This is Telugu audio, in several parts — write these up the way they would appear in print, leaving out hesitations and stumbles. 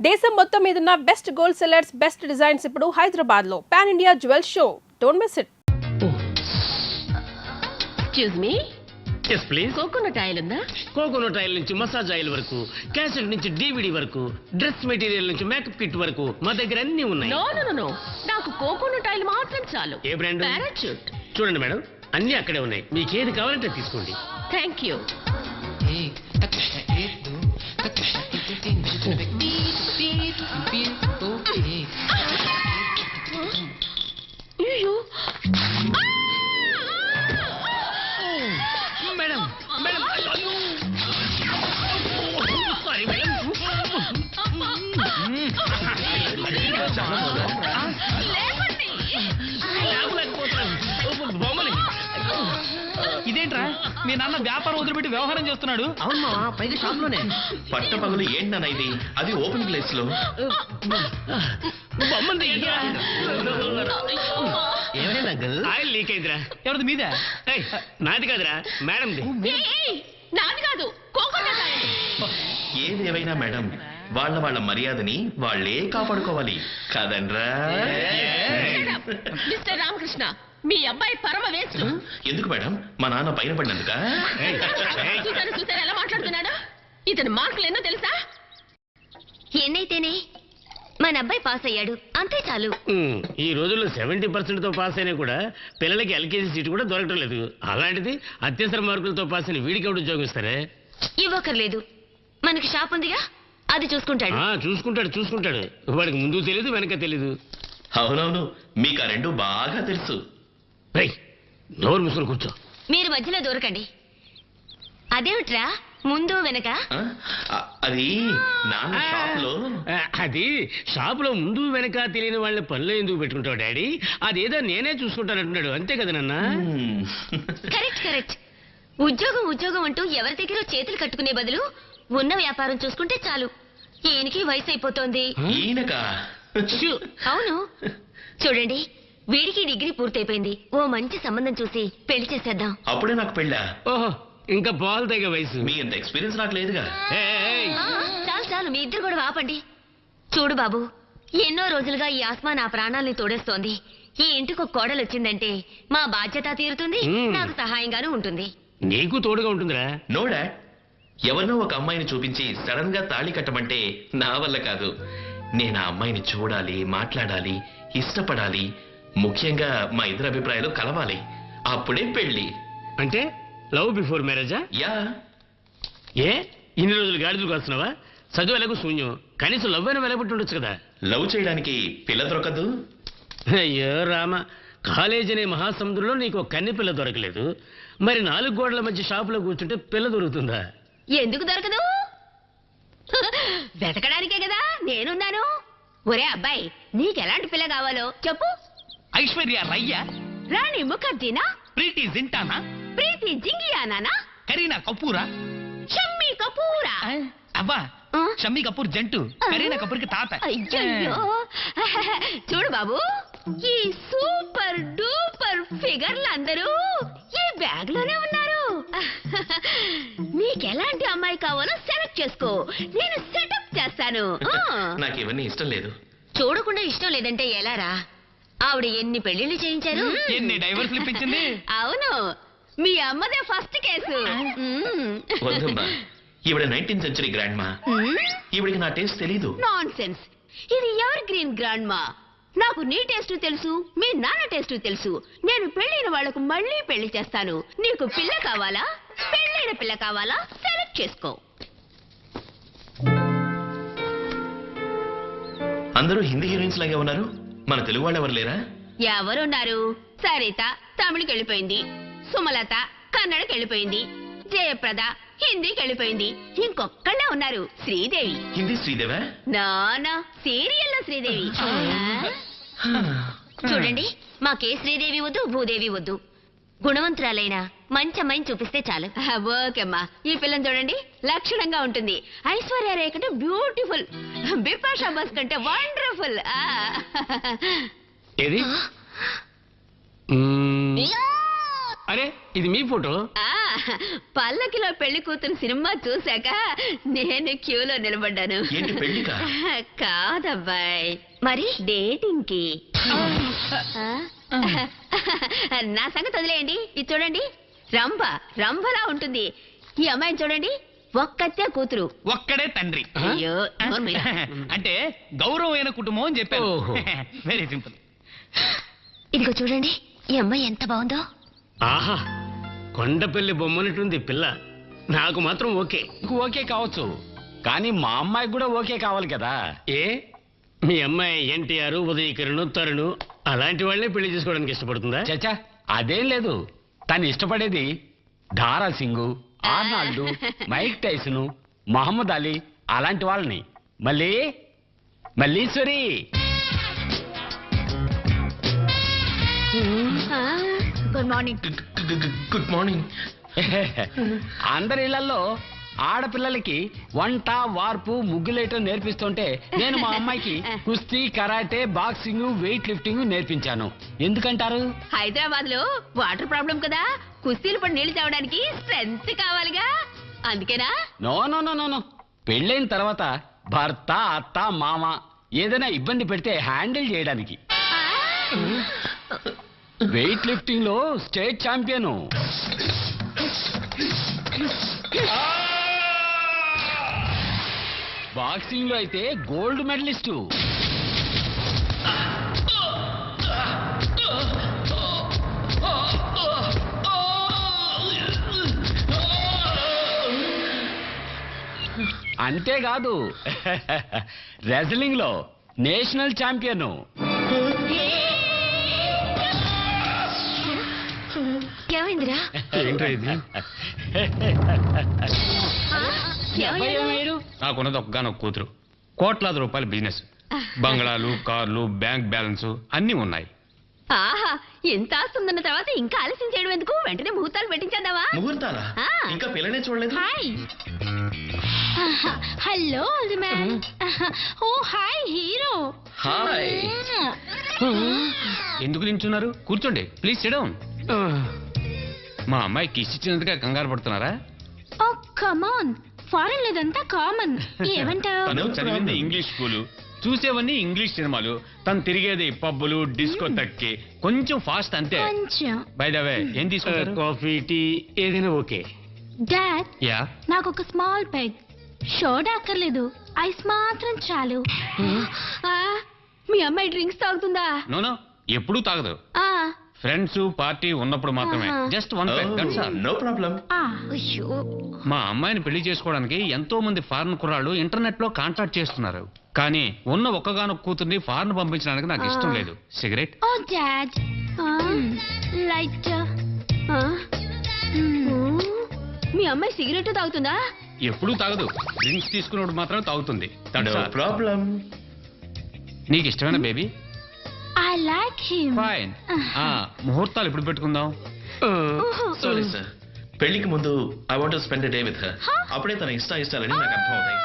దేశం మొత్తం మీదున్న best gold sellers best designs ఇప్పుడు హైదరాబాద్ లో pan India jewel show. Don't miss it. Excuse me, yes please. Coconut oil ఉందా? కోకోనట్ ఆయిల్ నుంచి మసాజ్ ఆయిల్ వరకు, క్యాసెట్ నుంచి DVD వరకు, డ్రెస్ మెటీరియల్ నుంచి మేకప్ కిట్ వరకు మా దగ్గర అన్ని ఉన్నాయి. నో నో నో, నాకు కోకోనట్ ఆయిల్ మాత్రం చాలు. ఏ బ్రాండ్? పారాచూట్. చూడండి మేడం, అన్ని అక్కడే ఉన్నాయి, మీకు ఏది కావాలంటే తీసుకోండి. Thank you. అయ్యో, మేడం మేడం, సారీ మేడం. ఇదేంట్రా మీ నాన్న వ్యాపారం వదిలిపెట్టి వ్యవహారం చేస్తున్నాడు? అవును మావా, పైగా షాప్ లోనే. పట్ట పగలు ఏంటన్నా ఇది? అది ఓపెన్ ప్లేస్ లో. బొమ్మని ఏమైనా ఆయిల్ లీక్ అయిందిరా. ఎవరిది మీదే? ఏయ్, నాది కాదురా, మేడంది. ఏయ్, నాది కాదు, కోకోనట్ ఆయిల్. ఏదేమైనా మేడం, వాళ్ళ మర్యాదని వాళ్ళే కాపాడుకోవాలి కదనరా? మిస్టర్ రామకృష్ణ, మీ అబ్బాయి పరమ వేస్ట్. ఎందుకు మేడం? మా నాన్న పైన పడినందుక? చూసారు ఎలా మాట్లాడుతున్నాడు? ఇతను మార్కులు ఎన్నో తెలుసా? ఎన్నైతేనే మన అబ్బాయి పాస్ అయ్యాడు, అంతే చాలు. ఈ రోజుల్లో 70% తో పాస్ అయినా కూడా పిల్లలకి LKG సీట్ కూడా దొరకటం లేదు. అలాంటిది అత్యవసర మార్కులతో పాస్ అయిన వీడికి ఎవడు ఉద్యోగం ఇస్తారే? ఇవ్వకర్లేదు, మనకి షాప్ ఉందిగా, అది చూసుకుంటాడు. చూసుకుంటాడు. వాడికి ముందు తెలీదు, వెనక తెలీదు. అవునవును, మీకు ఆ రెండు బాగా తెలుసు. రేయ్, నోరు మూసుకొని కూర్చో. మీరు మధ్యలో దూరకండి. అదేమిట్రా ముందు వెనక? అది నాన్న షాప్ లో. అది షాపులో ముందు వెనక తెలియని వాళ్ళ పనులు ఎందుకు పెట్టుకుంటావు డాడీ? అదేదో నేనే చూసుకుంటానంటున్నాడు, అంతే కదా నాన్న? కరెక్ట్. ఉద్యోగం అంటూ ఎవరి దగ్గర చేతులు కట్టుకునే బదులు ఉన్న వ్యాపారం చూసుకుంటే చాలు. ఈయనకి వయసు అయిపోతోంది. ఈయనకా? అవును, చూడండి, వీడికి డిగ్రీ పూర్తయిపోయింది. ఓ మంచి సంబంధం చూసి పెళ్లి చేసేద్దాం. అప్పుడే నాకు పెళ్ళా? ఓహో, ఇంకా పాలు తగ్గ వయసు. మీ అంత ఎక్స్పీరియన్స్ నాకు లేదుగా. ఏయ్, చాలు, మీ ఇద్దరు కూడా ఆపండి. చూడు బాబు, ఎన్నో రోజులుగా ఈ ఆస్మా నా ప్రాణాల్ని తోడేస్తోంది. ఈ ఇంటికి ఒక కోడలు వచ్చిందంటే మా బాధ్యత తీరుతుంది, నాకు సహాయంగానూ ఉంటుంది. నీకు తోడుగా ఉంటుందిరా. నో డాడ్, ఎవరినో ఒక అమ్మాయిని చూపించి సడన్ గా తాళి కట్టమంటే నా వల్ల కాదు. నేను ఆ అమ్మాయిని చూడాలి, మాట్లాడాలి, ఇష్టపడాలి. ముఖ్యంగా మా ఇద్దరు అభిప్రాయాలు కలవాలి. అప్పుడే పెళ్లి. అంటే లవ్ బిఫోర్ మ్యారేజా? యా. ఏ ఇన్ని రోజులు గాడిదలు కాస్తున్నావా? చదువు ఎలాగో శూన్యం, కనీసం లవ్ అయినా వెలగబట్టి ఉండొచ్చు కదా. లవ్ చేయడానికి పిల్ల దొరకదు. అయ్యో రామ, కాలేజ్ అనే మహాసముద్రంలో నీకు ఒక కన్నె పిల్ల దొరకలేదు, మరి 4 గోడల మధ్య షాపులో కూర్చుంటే పిల్ల దొరుకుతుందా? ఎందుకు దొరకదు? వెతకడానికే కదా నేనున్నాను. ఒరే అబ్బాయి, నీకెలాంటి పిల్ల కావాలో చెప్పు. ఐశ్వర్య రయ్య, రాణి ముఖర్జీనా, ప్రీతి జింటానా, ప్రీతి జింగియానా, కరీనా కపూరా, షమ్మి కపూరా. అవ్వా, ఆ? షమ్మి కపూర్ జంటు, కరీనా కపూర్ కి తాత. అయ్యయ్యో. చూడు బాబు, ఈ సూపర్ డూపర్ ఫిగర్లు అందరూ ఈ బ్యాగ్ లోనే ఉన్నారు. నీకెలాంటి అమ్మాయి కావాలో సెలెక్ట్ చేసుకో, నేను సెటప్ చేస్తాను. నాకు ఇవన్నీ ఇష్టం లేదు. చూడకుండా ఇష్టం లేదంటే ఎలారా? ఆవిడ ఎన్ని పెళ్లిళ్ళు చేయించారు, ఎన్ని డైవర్స్లు ఇప్పించింది. అవును, మీ అమ్మదే ఫస్ట్ కేసు. వద్దమ్మా, ఈవిడ 19th century గ్రాండ్ మా. ఈవిడికి నా టేస్ట్ తెలీదు. నాన్ సెన్స్, ఇది ఎవర్ గ్రీన్ గ్రాండ్ మా. నాకు నీ టేస్ట్ తెలుసు, మీ నాన్న టేస్ట్ తెలుసు. నేను పెళ్ళైన వాళ్లకు మళ్ళీ పెళ్లి చేస్తాను. నీకు పిల్ల కావాలా, పెళ్ళైన పిల్ల కావాలా, సెలెక్ట్ చేసుకో. అందరూ హిందీ హీరోయిన్స్ లాగే ఉన్నారు, మన తెలుగు వాళ్ళు ఎవరు లేరా? ఎవరున్నారు? సరిత తమిళకి వెళ్ళిపోయింది, సుమలత కన్నడకి వెళ్ళిపోయింది, జయప్రద హిందీకి వెళ్ళిపోయింది. ఇంకొక్కళ్ళే ఉన్నారు, శ్రీదేవి. హిందీ శ్రీదేవా? నానా సీరియల్లో శ్రీదేవి. చూడండి, మాకే శ్రీదేవి వద్దు, భూదేవి వద్దు. గుణవంతురాలైన మంచి అమ్మాయిని చూపిస్తే చాలు. ఓకేమ్మా, ఈ పిల్లని చూడండి, లక్షణంగా ఉంటుంది. ఐశ్వర్య రేఖ కంటే బ్యూటిఫుల్, బిపాషా బస్ కంటే వండర్ఫుల్. ఏది? అరే, ఇది మీ ఫోటో? పల్లకిలో పెళ్లి కూతురు సినిమా చూశాక నేను క్యూలో నిలబడ్డాను. ఏంటి పెళ్లికా? కాదబ్బాయ్, మరి డేటింగ్ కి. నా సంగతి వదిలేయండి. ఇది చూడండి, రంభలా ఉంటుంది. ఈ అమ్మాయిని చూడండి, ఒక్కతే కూతురు, ఒక్కడే తండ్రి. అయ్యో నోరు మీద. అంటే గౌరవమైన కుటుంబం అని చెప్పాను. ఓహో. Very simple. ఇదిగో చూడండి, ఈ అమ్మాయి ఎంత బాగుందో. ఆహా, కొండపల్లి బొమ్మనటుంది పిల్ల. నాకు మాత్రం ఓకే. నీకు ఓకే కావచ్చు, కానీ మా అమ్మాయికి కూడా ఓకే కావాలి కదా. ఏ మీ అమ్మాయి ఎన్టీఆర్, ఉదయకిరణ్, తరుణ్ అలాంటి వాళ్ళే పెళ్లి చేసుకోవడానికి ఇష్టపడుతుందా? చచ్చా, అదేం లేదు. తను ఇష్టపడేది Dhara Singh, Arnold, Mike Tyson, Muhammad Ali అలాంటి వాళ్ళని. Malleswari good morning. Good morning. అందరి ఇళ్లలో ఆడపిల్లలకి వంట, వార్పు, ముగ్గులేయటం నేర్పిస్తుంటే నేను మా అమ్మాయికి కుస్తీ, కరాటే, బాక్సింగ్, వెయిట్ లిఫ్టింగ్ నేర్పించాను. ఎందుకంటారు? హైదరాబాద్ లో వాటర్ ప్రాబ్లం కదా, కుస్తీలు పడి నీళ్లు తేవడానికి స్ట్రెంత్ కావాలిగా, అందుకేనా? No no no no no. పెళ్ళైన తర్వాత భర్త, అత్త, మామ ఏదైనా ఇబ్బంది పెడితే హ్యాండిల్ చేయడానికి. వెయిట్ లిఫ్టింగ్ లో స్టేట్ ఛాంపియన్, బాక్సింగ్ లో అయితే గోల్డ్ మెడలిస్టు. అంతేకాదు రెజ్లింగ్ లో నేషనల్ ఛాంపియన్. ఏమైందిరా? ఏంటో ఇది? నాకున్నది ఒక్కగానొక్క కూతురు, కోట్లాది రూపాయల బిజినెస్, బంగ్లాలు, కార్లు, బ్యాంక్ బ్యాలెన్స్ అన్ని ఉన్నాయి. ఆహా, ఎంత ఆస్తుందన్న తర్వాత ఇంకా ఆలస్యం చేయడం ఎందుకు? వెంటనే ముహూర్తాలు పెట్టించేద్దామా? ముహూర్తాలా? ఆ. ఇంకా పిల్లనే చూడలేదు. Hi hello old man. Oh hi hero. Hi. ఎందుకు నించున్నారు? కూర్చోండి ప్లీజ్, సిట్ డౌన్. మా అమ్మాయి కిస్ ఇచ్చినందుకే కంగారు పడుతున్నారా? Oh come on, foreign లేదంతా common. ఏమంటావు? తను చదివింది ఇంగ్లీష్ స్కూలు, చూసేవన్నీ ఇంగ్లీష్ సినిమాలు, తను తిరిగేది పబ్బులు, డిస్కో తక్కి, కొంచెం ఫాస్ట్ అంతే. కొంచెం. బై ద వే ఏం తీసుకుంటారు? కాఫీ, టీ ఏదైనా ఓకే. డాడ్, యా, నాకు ఒక స్మాల్ పెగ్, షోడా అక్కర్లేదు, ఐస్ మాత్రం చాలు. ఆ, మీ అమ్మాయి డ్రింక్స్ తాగుతుందా? నో ఎప్పుడూ తాగదు. ఆ, ఫ్రెండ్స్ పార్టీ ఉన్నప్పుడు మాత్రమే. ఆహా. Just one peg, that's all. No problem. అయ్యో. మా అమ్మాయిని పెళ్లి చేసుకోవడానికి ఎంతో మంది ఫారెన్ కుర్రాళ్ళు ఇంటర్నెట్ లో కాంటాక్ట్ చేస్తున్నారు, కానీ ఉన్న ఒక్కగానొక్క కూతుర్ని ఫారెన్ పంపించడానికి నాకు ఇష్టం లేదు. సిగరెట్? Oh dad, light. ఆ, మీ అమ్మాయి సిగరెట్ తాగుతుందా? ఎప్పుడూ తాగదు, డ్రింక్స్ తీసుకున్నప్పుడు మాత్రం తాగుతుంది. No problem. నీకు ఇష్టమైన baby? I like him. Fine. ముహూర్తాలు ఎప్పుడు పెట్టుకుందాం? సారీ సార్, పెళ్లికి ముందు I want to spend a day with her. అప్పుడే తన ఇష్టాలని నాకు అర్థం అవుతాయి.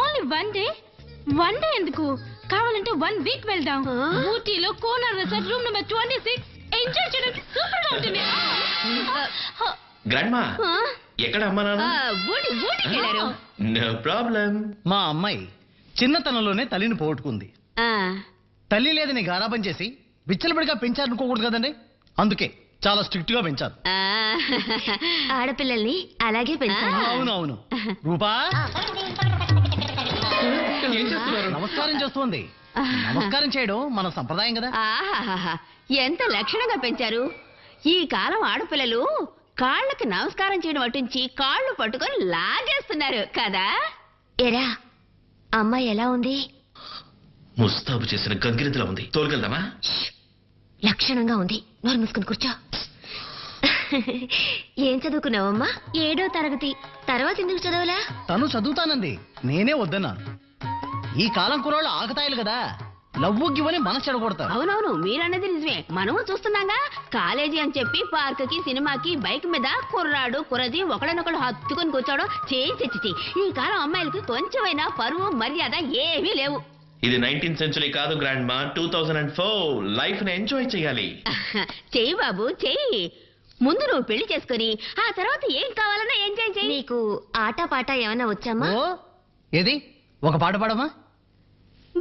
ఓన్లీ వన్ డే ఎందుకు? కావాలంటే 1 వీక్ వెళ్దాం. ఊటీలో కోనర్ రిసార్ట్ రూమ్ నెంబర్ 26 ఎంజాయ్ చేయడానికి సూపర్ గా ఉంటుంది. గ్రాండ్ మా, ఆ, ఎక్కడ అమ్మా నాన్న? ఊటికి వెళ్ళారు. No problem. మా అమ్మాయి చిన్నతనంలోనే తల్లిని పోగొట్టుకుంది. ఆ, తల్లి లేదని గారాబం చేసి విచ్చలబడిగా పెంచారనుకోకూడదు కదండి. అందుకే చాలా స్ట్రిక్ట్ గా పెంచారు. ఆ, ఆడపిల్లల్ని అలాగే పెంచాలి. అవునవును. రూపా ఏం చేస్తున్నారు? నమస్కారం చేస్తుంది. నమస్కారం చేయడం మన సంప్రదాయం కదా. ఆహాహాహా, ఎంత లక్షణంగా పెంచారు. ఈ కాలం ఆడపిల్లలు కాళ్ళకి నమస్కారం చేయడం అటుంచి కాళ్ళు పట్టుకొని లాగేస్తున్నారు కదా. ఎరా అమ్మాయి ఎలా ఉంది? ముస్తాబు చేసిన గంగిరెద్దులా ఉంది. తోలుకెళ్దామా? లక్షణంగా ఉంది. నోరు మూసుకుని కూర్చో. ఏం చదువుకున్నావమ్మా? 7వ తరగతి. తర్వాత ఎందుకు చదవలా? తను చదువుతానంది, నేనే వద్దన్నాను. ఈ కాలం కుర్రాళ్ళు ఆకతాయిలు కదా, లవ్వుగివని మనసు చెడగొడతారు. అవునవును, మీరన్నది నిజమే. మనము చూస్తున్నాగా, కాలేజీ అని చెప్పి పార్క్ కి, సినిమాకి బైక్ మీద కుర్రాడు కురజీ ఒకడనొకడు హత్తుకొని కూర్చోవడం చేసి ఈ కాలం అమ్మాయిలకి కొంచెమైనా పరువు మర్యాద ఏమీ లేవు. ఇది 19th century కాదు గ్రాండ్ మా, 2004. లైఫ్ ని ఎంజాయ్ చేయాలి. చెయ్యి బాబు చెయ్యి. ముందు నువ్వు పెళ్లి చేసుకొని ఆ తర్వాత ఏం కావాలన్నా ఎంజాయ్ చేయి. నీకు ఆట పాట ఏమైనా వచ్చామా? ఓ ఏది ఒక పాట పాడమా?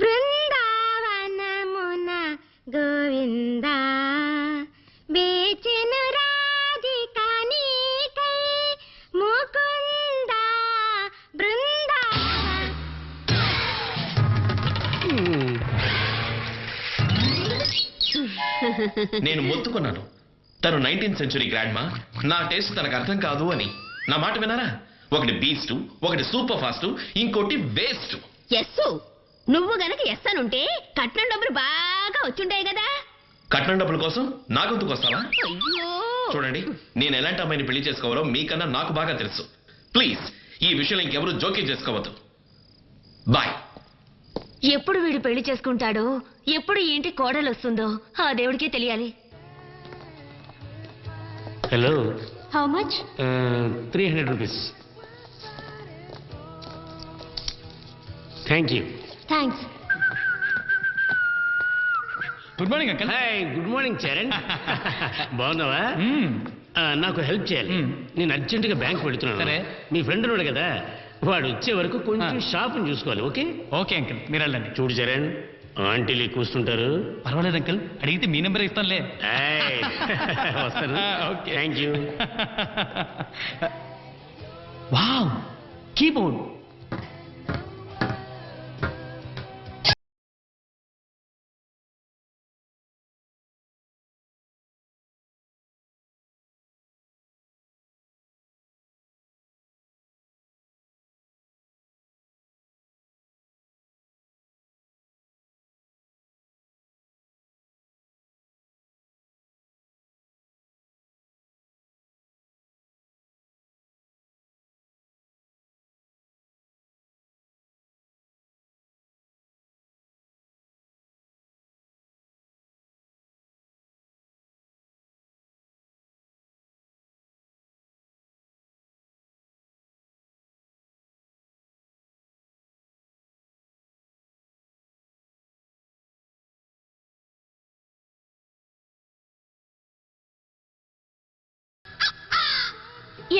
బృందావనమున గోవిందా బేచెను రాధిక నీకై ముకుంద బృందా. నేను మొత్తుకున్నాను తను 19th సెంచురీ గ్రాండ్ మా, నా టేస్ట్ తనకు అర్థం కాదు అని. నా మాట వినారా? ఒకటి బీస్ట్, ఒకటి సూపర్ ఫాస్ట్, ఇంకోటి వేస్ట్. ఎస్సు నువ్వు గనక ఎస్ అనుంటే కట్నం డబ్బులు బాగా వచ్చుంటాయి కదా. కట్నం డబ్బుల కోసం నా గొంతుకు వస్తావా? అయ్యో చూడండి, నేను ఎలాంటి అమ్మాయిని పెళ్లి చేసుకోవాలో మీకన్నా నాకు బాగా తెలుసు. ప్లీజ్ ఈ విషయంలో ఇంకెవరూ జోక్యం చేసుకోవద్దు. బాయ్. ఎప్పుడు వీడు పెళ్లి చేసుకుంటాడో, ఎప్పుడు ఈ ఇంటి కోడలు వస్తుందో ఆ దేవుడికే తెలియాలి. Hello, how much? 300 rupees. Thank you. Thanks. Good morning uncle. Hi, good morning Charan. బాగున్నావా? నాకు హెల్ప్ చేయాలి. నేను అర్జెంటుగా బ్యాంక్ పెడుతున్నాను. సరే. మీ ఫ్రెండ్ ఉన్నాడు కదా, వాడు వచ్చే వరకు కొంచెం షాప్ని చూసుకోవాలి. ఓకే ఓకే అంకల్, మీరు వెళ్ళండి. చూడు చరణ్, ఆంటీలు కూర్చుంటారు. పర్వాలేదు అంకల్, అడిగితే మీ నెంబర్ ఇస్తానులే. ఏయ్, వస్తాను. Okay. Thank you. Wow, keyboard.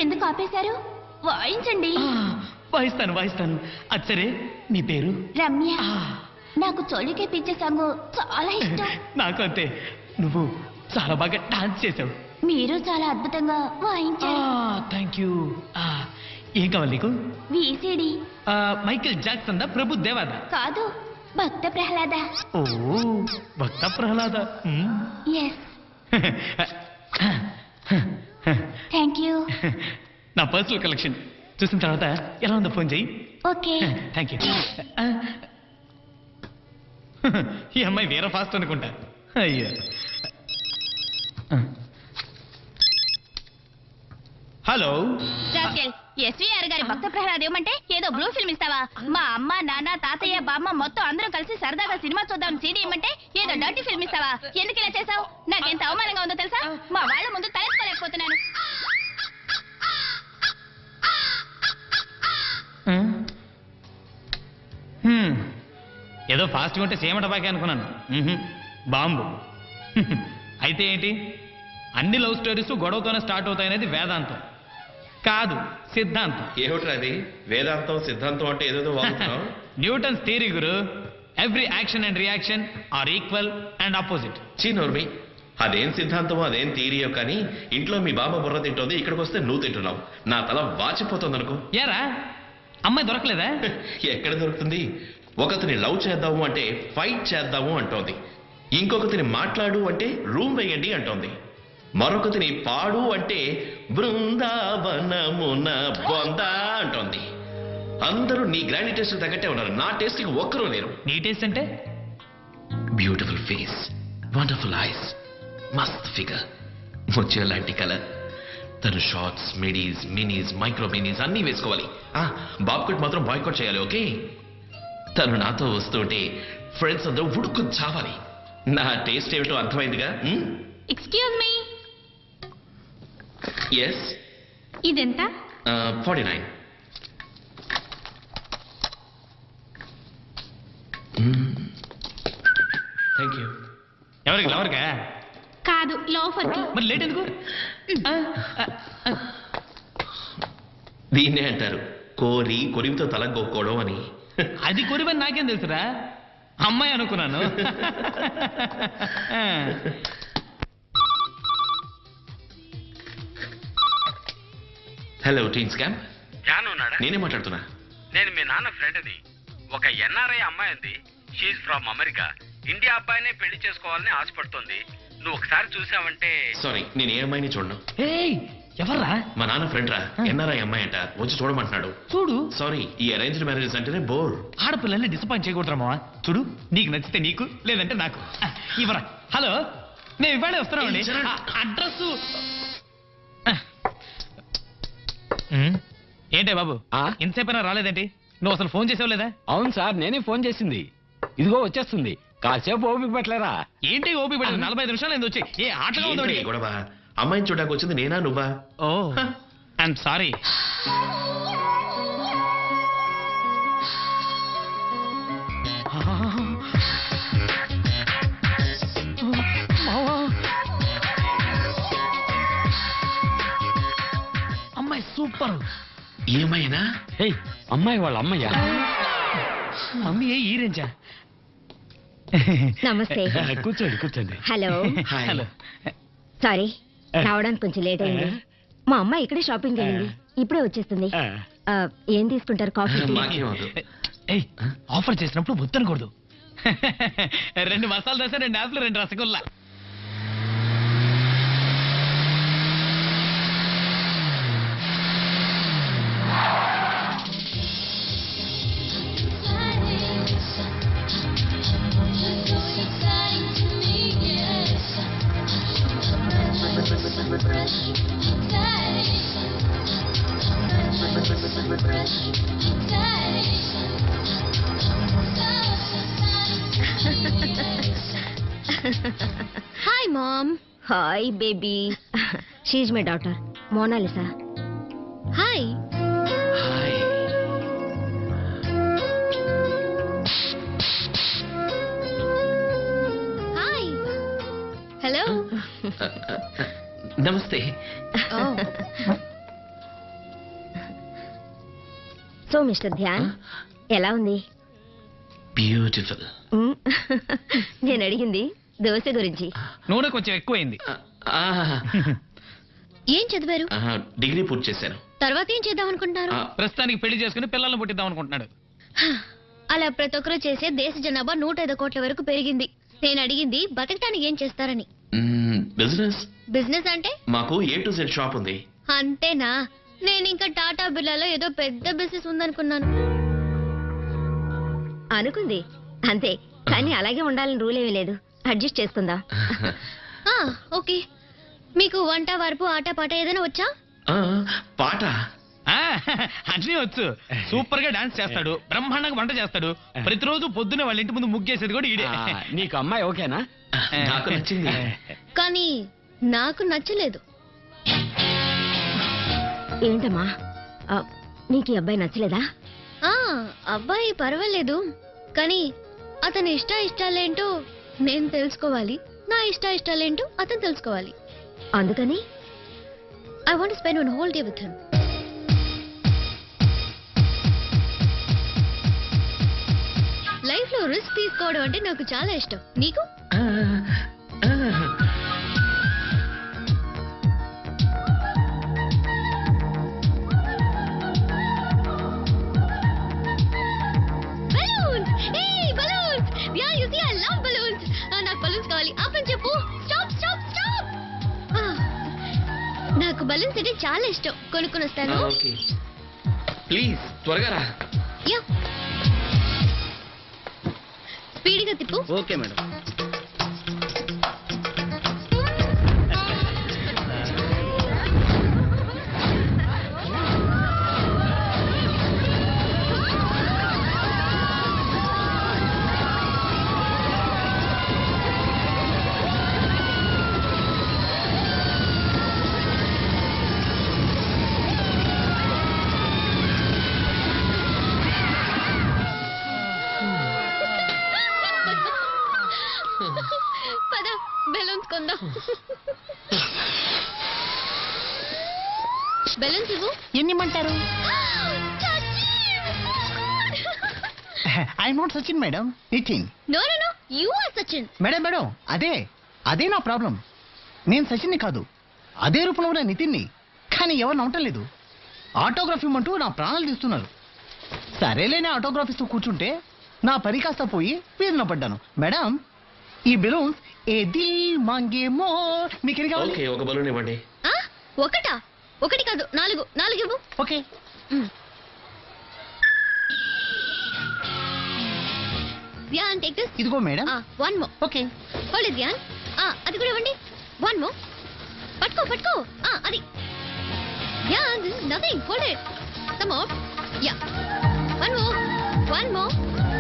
ఎందుకు ఆపేశారు? వాయించండి. వాయిస్తాను వాయిస్తాను. అది సరే, నీ పేరు? రమ్య. నాకు చోళికే పిచ్చే సాంగ్ చాలా ఇష్టం. నాకు అంతే. నువ్వు చాలా బాగా డాన్స్ చేసావు. మీరు చాలా అద్భుతంగా వాయించారు. Thank you. ఏం కావాలి నీకు? వీసిడి. మైకేల్ జాక్సన్ దా, ప్రభు దేవాదా? కాదు, భక్త ప్రహ్లాద. ఓ, భక్త ప్రహ్లాద. ఎస్. Thank you. నా పర్సనల్ కలెక్షన్ చూసిన తర్వాత ఎలా ఉందో ఫోన్ చెయ్యి. ఓకే. Thank you. ఈ అమ్మాయి వేరే ఫాస్ట్ అనుకుంటా. అయ్యో. హలో. ఎస్వీఆర్ గారి భక్త ప్రహ్లాద్ ఏమంటే ఏదో బ్లూ ఫిల్మ్ ఇస్తావా? మా అమ్మ నాన్న తాతయ్య బామ్మ మొత్తం అందరం కలిసి సరదాగా సినిమా చూద్దాం సీడీ ఇమ్మంటే ఏదో డర్టీ ఫిల్మ్ ఇస్తావా? ఎందుకు ఇలా చేసావు? నాకెంత అవమానంగా ఉందో తెలుసా? మా వాళ్ళ ముందు తలెత్తుకోలేకపోతున్నాను. ఏదో ఫాస్ట్గా ఉంటే సేమట బాకే అనుకున్నాను. బాంబు. అయితే ఏంటి, అన్ని లవ్ స్టోరీస్ గొడవతోనే స్టార్ట్ అవుతాయనేది వేదాంతం కాదు, సిద్ధాంతం. ఏమిట్రా అది? వేదాంతం సిద్ధాంతం అంటే ఏదేదో వాడుతున్నావు. న్యూటన్స్ థియరీ గురు. Every action and reaction are equal and opposite. చీనోర్మి, అదేం సిద్ధాంతమో అదేం థియరీయో కానీ ఇంట్లో మీ బాబా బుర్ర తింటోంది, ఇక్కడికి వస్తే నువ్వు తింటున్నావు. నా తల వాచిపోతుంది అనుకో. ఏరా, అమ్మాయి దొరకలేదా? ఎక్కడ దొరుకుతుంది? ఒకరిని లవ్ చేద్దాము అంటే ఫైట్ చేద్దాము అంటోంది, ఇంకొకరిని మాట్లాడు అంటే రూమ్ వేయండి అంటోంది, మరొకరిని పాడు అంటే బృందావనమున బొందా అంటోంది. అందరూ నీ గ్రాండ్ టేస్ట్ తగ్గట్టే ఉన్నారు, నా టేస్ట్ కి ఒక్కరూ లేరు. నీ టేస్ట్ అంటే? బ్యూటిఫుల్ ఫేస్, వండర్ఫుల్ ఐస్, మస్త్ ఫిగర్, ముత్యం లాంటి కలర్. తను shorts, midis, minis, micro minis అన్నీ వేసుకోవాలి. బాబ్కట్ మాత్రం బాయ్కట్ చేయాలి. ఓకే? తను నాతో వస్తుంటే ఫ్రెండ్స్ అందరూ ఉడుకు చావాలి. నా టేస్ట్ ఏమిటో అర్థమైందిగా? Excuse me. ఎస్. ఇదెంత? 49. Thank you. ఎవరికి? ఎవరికా? కాదు లోఫర్ కి. మరి లేట్ ఎందుకు? దీన్నే అంటారు కొరివితో తల గొక్కోవడం అని. అది కొరివని నాకేం తెలుసురా, అమ్మాయి అనుకున్నాను. హలో టీన్స్ క్యాంప్, జాను ఉన్నాడా? నేనే మాట్లాడుతున్నా. నేను మీ నాన్న ఫ్రెండ్ని. ఒక ఎన్ఆర్ఐ అమ్మాయి ఉంది. She's from America. ఇండియా అబ్బాయినే పెళ్లి చేసుకోవాలని ఆశపడుతోంది. నువ్వు ఒకసారి చూసావంటే. సారీ, నేను ఏ అమ్మాయిని చూడను. ఎవర్రా? మా నాన్న ఫ్రెండ్ రా, ఎన్ఆర్ఐ అమ్మాయి అంట, వచ్చి చూడమంటున్నాడు. చూడు. సారీ, ఈ అరేంజ్డ్ మ్యారేజెస్ అంటేనే బోర్. ఆడపిల్లల్ని డిసప్పాయింట్ చేయకూడదురామా. చూడు, నీకు నచ్చితే నీకు, లేదంటే నాకు. ఇవరా. హలో, మేము ఇవాళే వస్తున్నామండి. అడ్రస్ ఏంటే బాబు, ఇంతసేపైనా రాలేదేంటి? నువ్వు అసలు ఫోన్ చేసావు లేదా? అవును సార్, నేనే ఫోన్ చేసింది. ఇదిగో వచ్చేస్తుంది. కాసేపు ఓపిక పట్టలేరా? ఏంటి ఓపిక పట్టలేదు? 45 నిమిషాలు ఏంది వచ్చి? ఏ ఆటగా ఉందో ఏంటి గొడవ? అమ్మాయిని చూడడానికి వచ్చింది నేనా నువ్వా? ఓ ఐఎమ్ సారీ. అమ్మాయి సూపర్. ఏమైనా? అమ్మాయి వాళ్ళ అమ్మయ్యా? మమ్మీ ఈ రేంజా? నమస్తే. కూర్చోండి కూర్చోండి. హలో. హలో. సారీ, రావడానికి కొంచెం లేట్ అయింది. మా అమ్మాయి ఇక్కడే షాపింగ్ వెళ్ళింది, ఇప్పుడే వచ్చేస్తుంది. ఏం తీసుకుంటారు? కాఫీ? మాకేం వద్దు. ఆఫర్ చేసినప్పుడు వద్దనకూడదు. 2 మసాలా దోశ, 2 యాప్లు, 2 rasgulla. Hi mom. Hi baby. She is my daughter Monalisa. Hi. Hi. Hi. Hello. Namaste. So mister Dhyan, ఎలా ఉంది? బ్యూటిఫుల్. నేను అడిగింది దోశ గురించి. నూనె కొంచెం ఎక్కువైంది. ఏం చదివారు? డిగ్రీ పూర్తి చేశాను. తర్వాత ఏం చేద్దాం అనుకుంటున్నారు? ప్రస్తుతానికి పెళ్లి చేసుకుని పిల్లల్ని పుట్టిద్దాం అనుకుంటున్నాడు. అలా ప్రతి ఒక్కరూ చేసే దేశ జనాభా 105 కోట్ల వరకు పెరిగింది. నేను అడిగింది బతకటానికి ఏం చేస్తారని. బిజినెస్. బిజినెస్ అంటే? మాకు A to Z షాప్ ఉంది. అంతేనా? నేను ఇంకా టాటా బిర్లాలో ఏదో పెద్ద బిజినెస్ ఉందనుకున్నాను. అనుకుంది అంతే, కానీ అలాగే ఉండాలని రూల్ ఏమీ లేదు. అడ్జస్ట్ చేసుకుందాం. ఓకే. మీకు వంట, వరపు, ఆట, పాట ఏదైనా వచ్చా? పాట అన్నీ వచ్చు. సూపర్ గా డాన్స్ చేస్తాడు, బ్రహ్మాండంగా వంట చేస్తాడు. ప్రతిరోజు పొద్దునే వాళ్ళ ఇంటి ముందు ముగ్గేసేది కూడా ఈడే. నీకు అమ్మాయి ఓకేనా? నాకు నచ్చింది, కానీ నాకు నచ్చలేదు. ఏంటమ్మా, నీకు ఈ అబ్బాయి నచ్చలేదా? అబ్బాయి పర్వాలేదు, కానీ అతని ఇష్టాలేంటో నేను తెలుసుకోవాలి, నా ఇష్టాలేంటో అతను తెలుసుకోవాలి. అందుకని I want to spend one whole day with him. Life లో రిస్క్ తీసుకోవడం అంటే నాకు చాలా ఇష్టం. నీకు? నాకు బలూన్స్ అంటే చాలా ఇష్టం, కొనుక్కొని వస్తాను. ప్లీజ్ త్వరగా రా. స్పీడ్గా తిప్పు. Okay madam. బెలూన్స్ ఇవ్వు. ఎన్ని ఇమ్మంటారు? I not Sachin madam, Nitin. No no no, you are Sachin. Madam madam, అదే నా ప్రాబ్లం. నేను సచిన్ని కాదు, అదే రూపంలో ఉన్న నితిన్ని. కానీ ఎవరు నమ్మటం లేదు. ఆటోగ్రాఫ్ ఇమ్మంటూ నా ప్రాణాలు తీస్తున్నారు. సరేలేని ఆటోగ్రాఫ్ ఇస్తూ కూర్చుంటే నా పని కాస్త పోయి వీధిన పడ్డాను. మేడం, ఈ బెలూన్స్ ఏ దిల్ మాంగే మోర్ మీకు ఎన్ని కావాలి? ఓకే, ఒక బలూన్ ఇవ్వండి. ఒకటా? ఒకటి కాదు, 4 ఇవ్వు. ఓకే. Dhyan, take this. ఇదిగో madam. 1 more. Okay. Hold Dhyan. అది కూడా ఇవ్వండి. 1 more. పట్టుకో. అది. Dhyan, this is nothing. Hold it. Some more. Yeah. 1 more.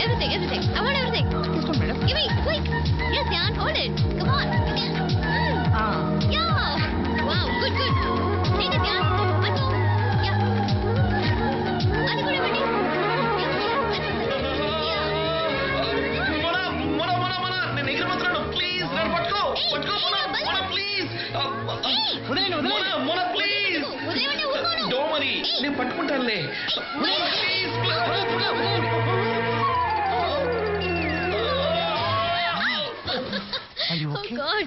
Everything. I want everything. తీసుకోండి madam. Give me, quick. Yes, Jan, hold it. Come on. You can. Yeah. Wow, good. Take it, Jan. One more. Yeah. Adi kuda vendi. నేను ఎగిరిపోతున్నాను. ప్లీజ్ నన్ను పట్టుకో. ప్లీజ్. మొన ప్లీజ్. డోంట్ వరీ, నేను పట్టుకుంటానులే. Please. Are you Oh okay? God.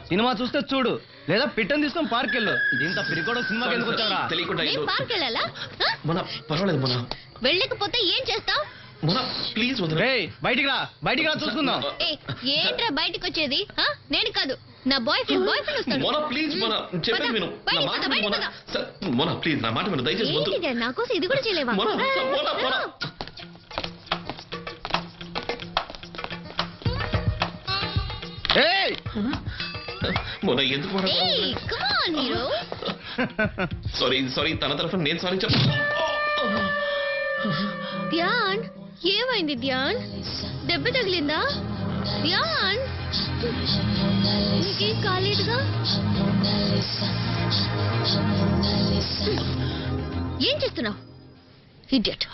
Cinema చూస్తే చూడు, లేదా పిట్టని తీసుకొని పార్క్ వెళ్ళు. ఇంత పిరికోడ సినిమాకి ఎందుకు వచ్చారా? తెలియకుండా నేను పార్క్ వెళ్ళాలా? మన పర్వాలేదు మన. వెళ్ళకపోతే ఏం చేస్తావ్? మన ప్లీజ్ వదిలే. బయటికి రా చూసుకుందాం. ఏంట్రా బయటికి వచ్చేది? నేను కాదు, నా బాయ్ ఫ్రెండ్ వస్తాడు. మన ప్లీజ్ మన చెప్పేది విను. నా మాట విను మన. మన ప్లీజ్ నా మాట విను దయచేసి వద్దు. ఏంటి నా కోసం ఇది కూడా చేయలేవా? మన మొన్న ఎందుకు సారీ తన తరఫున నేను సారీ చెప్పాను. ధ్యాన్, ఏమైంది ధ్యాన్? దెబ్బ తగిలిందా ధ్యాన్? నీకేం కాలేదుగా? ఏం చేస్తున్నావు ఇడియట్?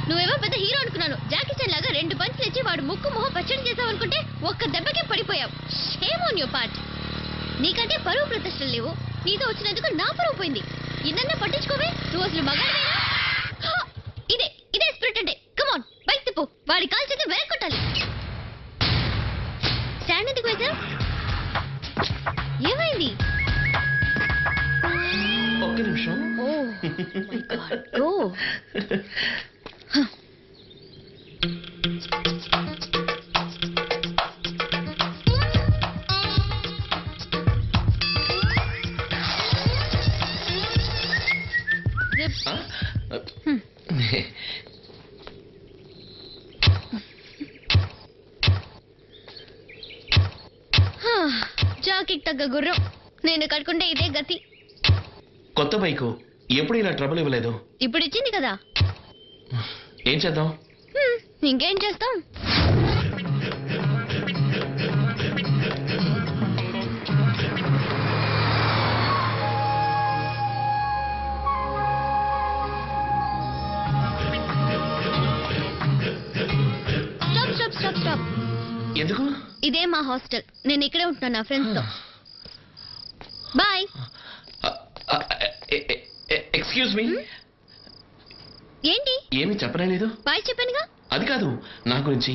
నువ్వేమో పెద్ద హీరో అనుకున్నాను. జాకీ చాన్ లాగా 2 పంచులు ఇచ్చి వాడు ముక్కు మొహం పచ్చడి చేసావు అనుకుంటే ఒక్క దెబ్బకే పడిపోయావు. Shame on your part. నీకంటే పరువు ప్రతిష్టలు లేవు. నీతో వచ్చినందుకు నా పరువు పోయింది. ఇదన్నా పట్టించుకోవే. నువ్వు అసలు మగాడివేనా? ఇదే స్పిరిట్ అంటే. కమాన్, బైక్ తిప్పు. వాడి కాల్ చేత వెనక్కి కొట్టాలి. స్టాండ్ ఎందుకు వేశావు? ఏమైంది? ఒక్క నిమిషం. Oh my god, go. Huh. జాకి తగ్గ గుర్రం నేను కట్టుకుంటే ఇదే గతి. కొత్త బైకు ఎప్పుడు ఇలా ట్రబుల్ ఇవ్వలేదు. ఇప్పుడు ఇచ్చింది కదా. ఏం చేద్దాం? ఇంకేం చేస్తాం? స్టాప్. ఎందుకు? ఇదే మా హాస్టల్. నేను ఇక్కడే ఉంటున్నాను నా ఫ్రెండ్స్ తో. బాయ్. Excuse me. ఏంటి? ఏమీ చెప్పనే లేదు. బాయ్ చెప్పానుగా. అది కాదు, నా గురించి,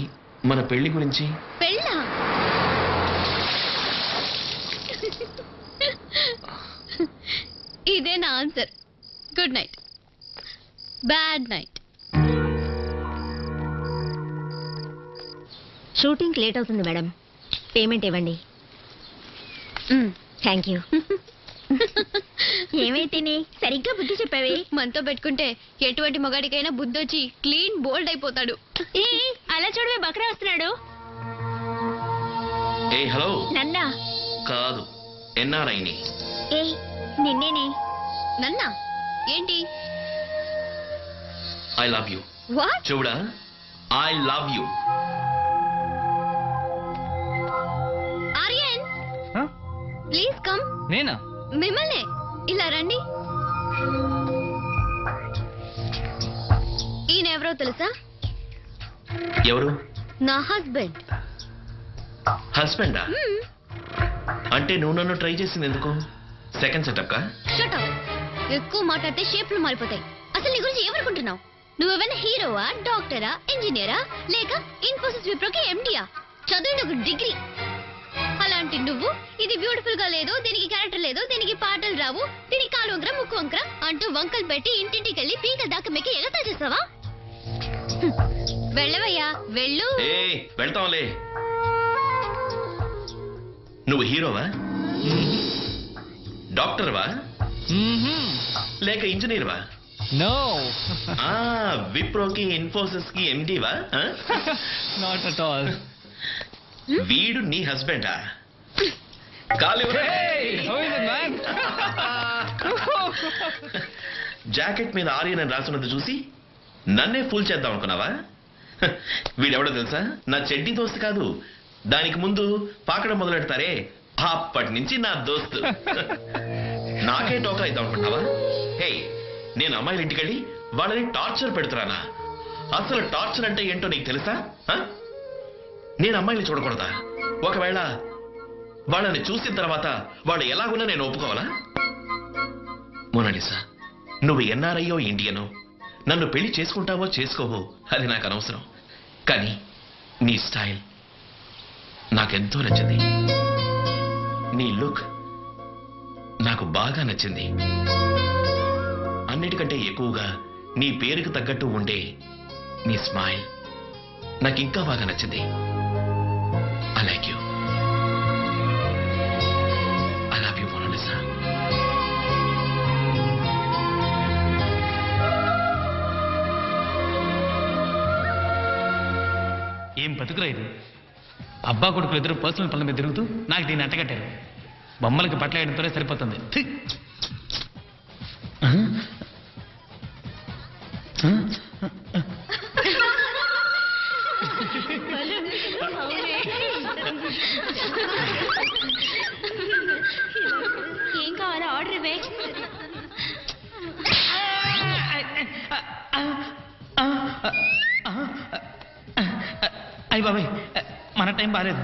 మన పెళ్లి గురించి. పెళ్ళా? ఇదే నా answer. Good night. Bad night. Shooting late అవుతుంది మేడం, పేమెంట్ ఇవ్వండి. Thank you. ఏమైతేనే సరిగ్గా బుద్ధి చెప్పావే. మనతో పెట్టుకుంటే ఎటువంటి మగాడికైనా బుద్ధొచ్చి క్లీన్ బోల్డ్ అయిపోతాడు. ఏ అలా చూడవే, బక్రా వస్తున్నాడు. ఏ హలో. నన్నా? కాదు, ఎన్ఆర్ఐని. ఏ నిన్నేనే. నన్నా? ఏంటి? I love you. వాట్? చూడా, I love you. Aryan please come. నేనా? మిమ్మల్నే. ఇలా రండి. ఈయన ఎవరో తెలుసా? ఎవరు? నా హస్బెండ్. హస్బెండా? అంటే నువ్వు నన్ను ట్రై చేసింది ఎందుకు? సెకండ్ సెటప్ కా? Shut up. ఎక్కువ మాట్లాడితే షేప్లు మారిపోతాయి. అసలు నీ గురించి ఏమనుకుంటున్నావు? నువ్వేమైనా హీరోవా, డాక్టరా, ఇంజనీరా, లేక ఇన్ఫోసిస్ విప్రోకి ఎండియా? చదివిన ఒక డిగ్రీ. అలాంటి నువ్వు ఇది బ్యూటిఫుల్ గా లేదు, దీనికి క్యారెక్టర్ లేదు, దీనికి పాటలు రావు, దీనికి కాలు వంకర ముక్కు వంకర అంటూ వంకలు పెట్టి ఇంటింటికి వెళ్ళి పీక దాకా మెక్కి ఎగతా చేస్తావా? వెళ్ళవయ్యా, వెళ్ళు. వెళ్తాంలే. నువ్వు హీరోవా, డాక్టర్వా, లేక ఇంజనీర్వా? నో. విప్రోకి ఇన్ఫోసిస్ కి ఎండివా? Not at all. వీడు నీ హస్బెండా? జాకెట్ మీద ఆర్యన్ అని రాసున్నది చూసి నన్నే ఫూల్ చేద్దాం అనుకున్నావా? వీడెవడో తెలుసా? నా చెడ్డీ దోస్తు కాదు, దానికి ముందు పాకడం మొదలెడతారే అప్పటి నుంచి నా దోస్తు. నాకే టోకా ఇద్దాం అనుకుంటావా? హే, నేను అమ్మాయిల ఇంటికెళ్ళి వాళ్ళని టార్చర్ పెడుతున్నానా? అసలు టార్చర్ అంటే ఏంటో నీకు తెలుసా? నేను అమ్మాయిని చూడకూడదా? ఒకవేళ వాళ్ళని చూసిన తర్వాత వాళ్ళు ఎలాగున్నా నేను ఒప్పుకోవాలా? మోనాలిసా, నువ్వు ఎన్ఆర్ఐయో ఇండియనో, నన్ను పెళ్లి చేసుకుంటావో చేసుకోవో అది నాకు అనవసరం. కానీ నీ స్టైల్ నాకెంతో నచ్చింది. నీ లుక్ నాకు బాగా నచ్చింది. అన్నిటికంటే ఎక్కువగా నీ పేరుకు తగ్గట్టు ఉండే నీ స్మైల్ నాకు ఇంకా బాగా నచ్చింది. I like you. I love you, Mona Lisa. ఏం బతుకురా ఇది? అబ్బా కొడుకులు ఇద్దరు పర్సనల్ పనుల మీద తిరుగుతూ నాకు దీన్ని అంటగట్టారు. బొమ్మలకి బట్టలు వేయడంతోనే సరిపోతుంది. ఏం కావాలో ఆర్డర్ ఇవ్వే. అయ్య బాబాయ్, మన టైం బాగాలేదు.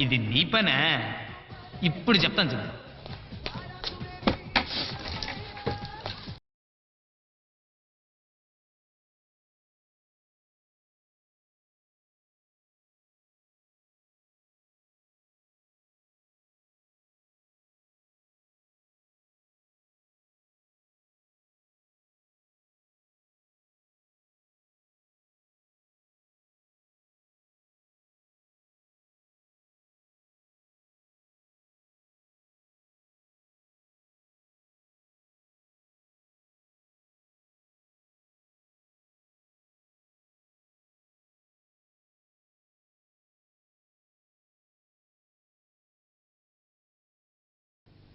ఇది నీ పనా? ఇప్పుడు చెప్తాను చూడు.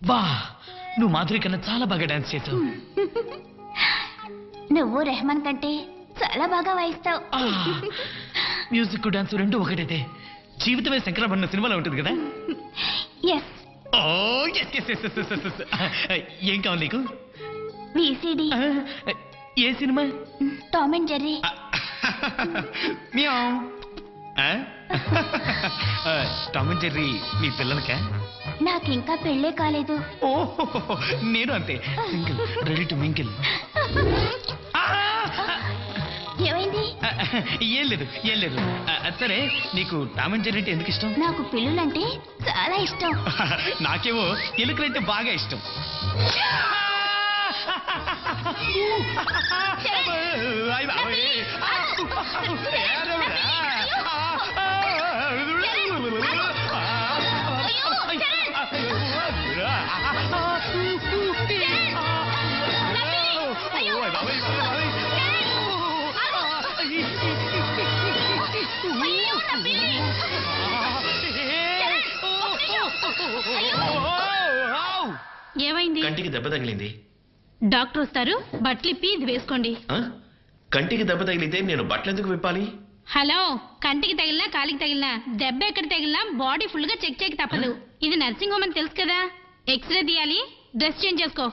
వా, నువ్వు మాధురి కన్నా చాలా బాగా డాన్స్ చేసావు. నువ్వు రెహమాన్ కంటే చాలా బాగా వాయిస్తావు. మ్యూజిక్ డాన్స్ రెండు ఒకటైతే జీవితమే శంకరాభరణ సినిమాలో ఉంటుంది కదా. Yes. Oh yes yes yes yes yes. ఏం కావాలి నీకు? విసిడి. ఏ సినిమా? Tom and Jerry. Meow. Tom and Jerry మీ పిల్లలకా? నాకింకా పెళ్ళే కాలేదు. ఓహో, నేను అంతే, సింగిల్, రెడీ టు మింగిల్. ఏమైంది? ఏం లేదు ఏం లేదు. సరే, నీకు టామ్ అండ్ జెర్రీ అంటే ఎందుకు ఇష్టం? నాకు పిల్లులంటే చాలా ఇష్టం. నాకేమో ఎలుకలంటే బాగా ఇష్టం. ఏమైంది? కంటికి దెబ్బ తగిలింది. డాక్టర్ వస్తారు, బట్టలు ఇప్పి ఇది వేసుకోండి. ఆ? కంటికి దెబ్బ తగిలితే నేను బట్టలు ఎందుకు విప్పాలి? హలో, కంటికి తగిలినా కాలికి తగిలినా దెబ్బ ఎక్కడ తగిలినా బాడీ ఫుల్ గా చెక్ చేయక తప్పదు. ఇది నర్సింగ్ హోమ్ అని తెలుసు కదా. ఎక్స్రే తీయాలి, డ్రెస్ చేంజ్ చేసుకో.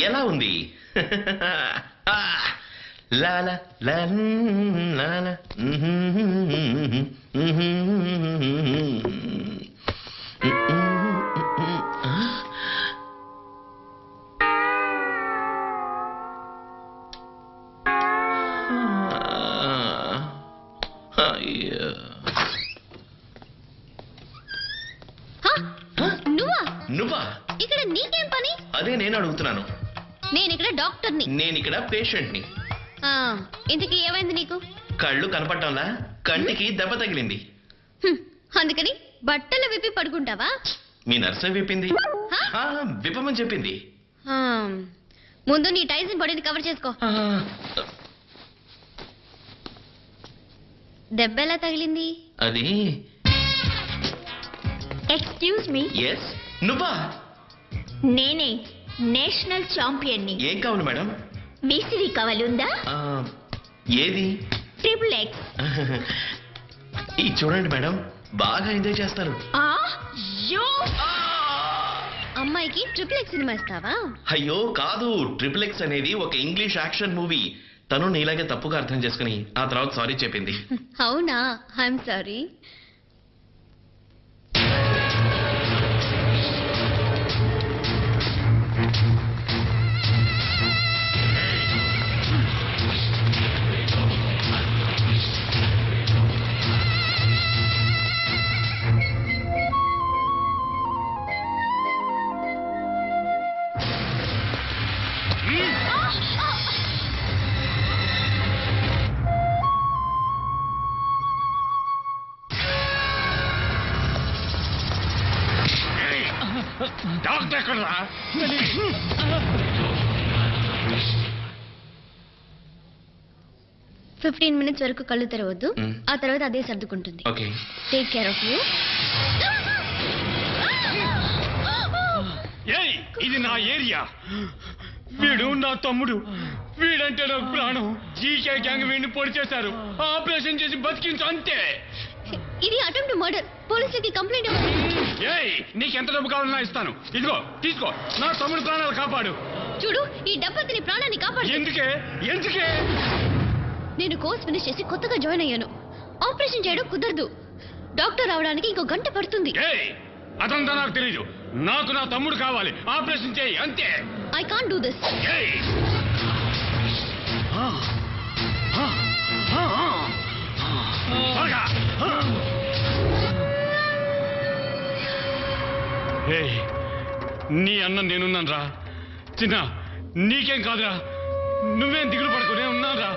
ఎలా ఉంది? లాలా లాలా. నువ్వా? ఇక్కడ నీకేం పని? అదే నేను అడుగుతున్నాను. నేను ఇక్కడ డాక్టర్ని. నేను ఇక్కడ పేషెంట్ని. ఇంతకీ ఏమైంది నీకు? కళ్ళు కనపడటంలా, కంటికి దెబ్బ తగిలింది. అందుకని బట్టలు విప్పి పడుకుంటావా? మీ నర్సే విప్పింది. విప్పమని చెప్పింది. ముందు నీ టైజిన్ బాడీని కవర్ చేసుకో. దెబ్బ ఎలా తగిలింది? అది ఎక్స్క్యూజ్ మీ. ఎస్. నువ్వా? నేనే నేషనల్ ఛాంపియన్ని. ఏం కావాలి మేడం? విసిడి కావాలుందా? ఏది? Triple X. ఇది చూడండి మేడం, బాగా ఎంజాయ్ చేస్తారు. అమ్మాయికి ట్రిపుల్ ఎక్స్ సినిమా ఇస్తావా? అయ్యో కాదు, ట్రిపుల్ ఎక్స్ అనేది ఒక ఇంగ్లీష్ యాక్షన్ మూవీ. తను నీలాగే తప్పుగా అర్థం చేసుకుని ఆ తర్వాత సారీ చెప్పింది. అవునా? I'm sorry. డాక్టర్ ఎక్కడరా? 15 minutes వరకు కళ్ళు తెరవద్దు. ఆ తర్వాత అదే సర్దుకుంటుంది. Okay. Take care of you. ఏయ్, ఇది నా ఏరియా. వీడు నా తమ్ముడు. వీడంటే నాకు ప్రాణం. జీకే గ్యాంగ్ వీడిని పొడి చేశారు. ఆపరేషన్ చేసి బతికించు అంతే. ఇది అటెంప్ట్ మర్డర్. పోలీసులకి కంప్లైంట్ ఇవ్వండి. ఏయ్, నీకెంత డబ్బు కావాలన్నా ఇస్తాను. ఇదిగో తీసుకో, నా తమ్ముడు ప్రాణాలు కాపాడు. చూడు, ఈ డబ్బు అతని ప్రాణాన్ని కాపాడు. ఎందుకే? నేను కోర్స్ ఫినిష్ చేసి కొత్తగా జాయిన్ అయ్యాను. ఆపరేషన్ చేయడం కుదరదు. డాక్టర్ రావడానికి ఇంకో గంట పడుతుంది. అదంతా నాకు తెలీదు. నాకు నా తమ్ముడు కావాలి. ఆపరేషన్ చేయి అంతే. I can't do this. నీ అన్న నేనున్నాను రా చిన్న. నీకేం కాదురా. నువ్వేం దిగులు పడుకునే ఉన్నాను రా.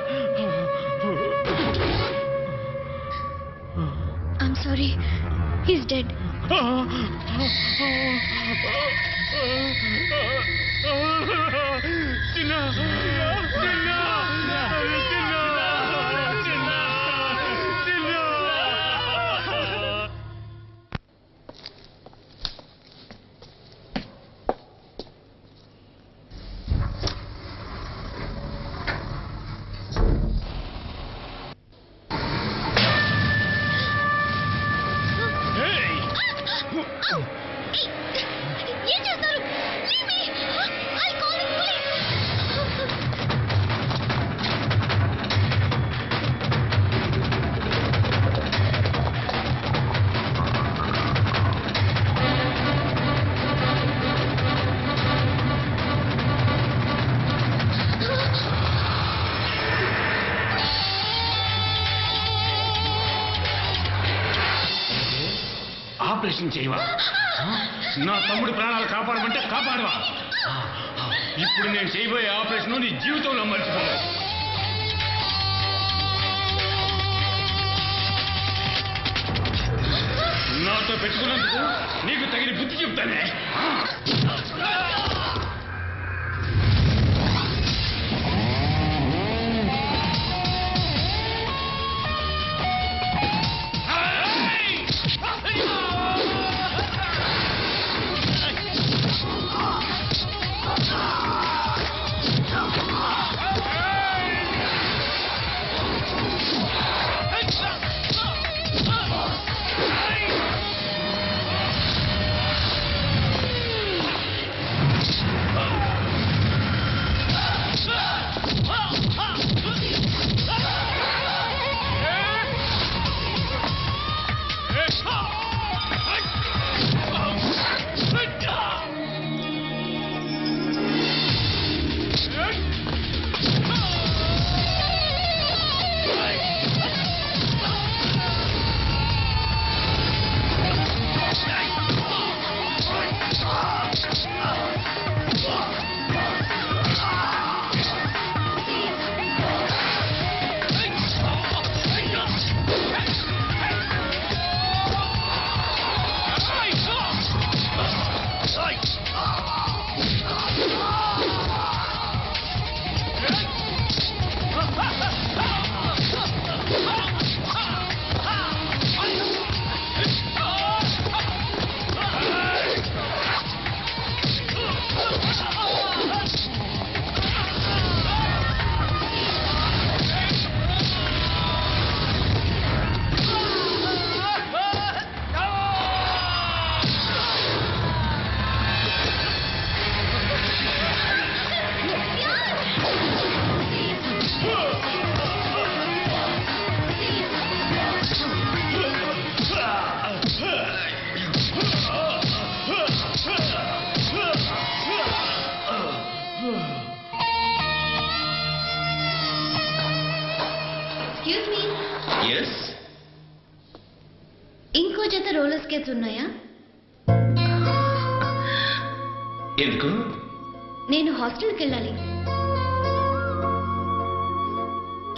I'm sorry, he's dead. చిన్న ఏం చేస్తారు? Leave me. I'll call the police. Operation చేయవా? నా తమ్ముడి ప్రాణాలు కాపాడమంటే కాపాడవా? ఇప్పుడు నేను చేయబోయే ఆపరేషన్ నీ జీవితంలో మర్చిపోను. నాతో పెట్టుకున్నందుకు నీకు తగిన బుద్ధి చెప్తానే. ఇంకో జత రోలర్ స్కేట్స్ ఉన్నాయా? ఎందుకు? నేను హాస్టల్కి వెళ్ళాలి.